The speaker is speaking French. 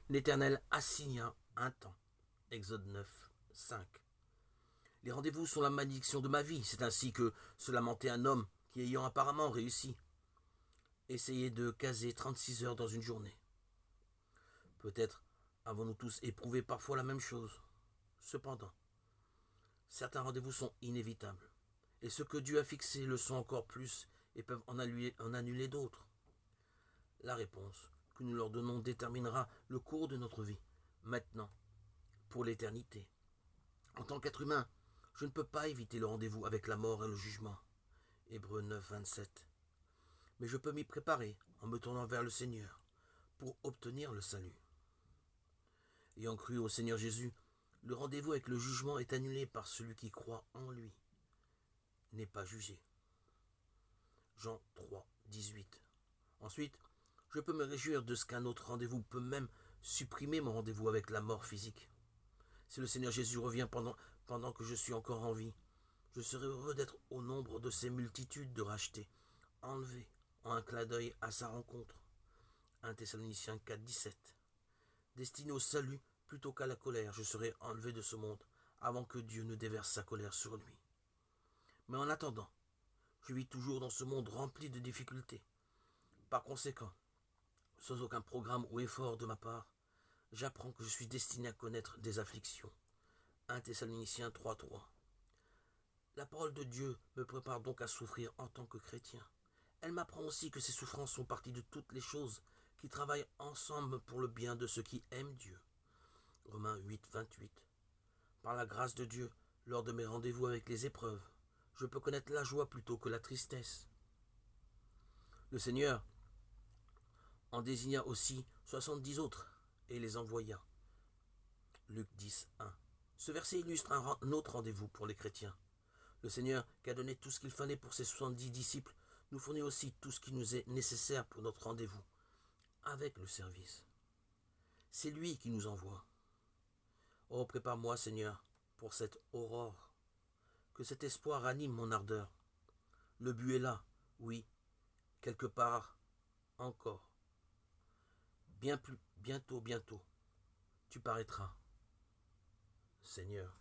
L'Éternel assigna un temps. Exode 9, 5. Les rendez-vous sont la malédiction de ma vie. C'est ainsi que se lamentait un homme qui, ayant apparemment réussi, essayait de caser 36 heures dans une journée. Peut-être avons-nous tous éprouvé parfois la même chose. Cependant, certains rendez-vous sont inévitables. Et ceux que Dieu a fixés le sont encore plus et peuvent en annuler d'autres. La réponse que nous leur donnons déterminera le cours de notre vie, maintenant, pour l'éternité. En tant qu'être humain, je ne peux pas éviter le rendez-vous avec la mort et le jugement. Hébreux 9, 27. Mais je peux m'y préparer en me tournant vers le Seigneur pour obtenir le salut. Ayant cru au Seigneur Jésus, le rendez-vous avec le jugement est annulé par celui qui croit en lui, n'est pas jugé. Jean 3, 18. Ensuite, je peux me réjouir de ce qu'un autre rendez-vous peut même supprimer mon rendez-vous avec la mort physique. Si le Seigneur Jésus revient pendant que je suis encore en vie, je serai heureux d'être au nombre de ces multitudes de rachetés, enlevés en un clin d'œil à sa rencontre. 1 Thessaloniciens 4, 17. Destiné au salut plutôt qu'à la colère, je serai enlevé de ce monde avant que Dieu ne déverse sa colère sur lui. Mais en attendant, je vis toujours dans ce monde rempli de difficultés. Par conséquent, sans aucun programme ou effort de ma part, j'apprends que je suis destiné à connaître des afflictions. 1 Thessaloniciens 3, 3. La parole de Dieu me prépare donc à souffrir en tant que chrétien. Elle m'apprend aussi que ces souffrances sont partie de toutes les choses qui travaillent ensemble pour le bien de ceux qui aiment Dieu. Romains 8, 28. Par la grâce de Dieu, lors de mes rendez-vous avec les épreuves, je peux connaître la joie plutôt que la tristesse. Le Seigneur en désigna aussi 70 autres et les envoya. Luc 10, 1. Ce verset illustre un autre rendez-vous pour les chrétiens. Le Seigneur, qui a donné tout ce qu'il fallait pour ses 70 disciples, nous fournit aussi tout ce qui nous est nécessaire pour notre rendez-vous avec le service. C'est lui qui nous envoie. Oh, prépare-moi, Seigneur, pour cette aurore. Que cet espoir anime mon ardeur. Le but est là, oui, quelque part encore. Bientôt, tu paraîtras, Seigneur.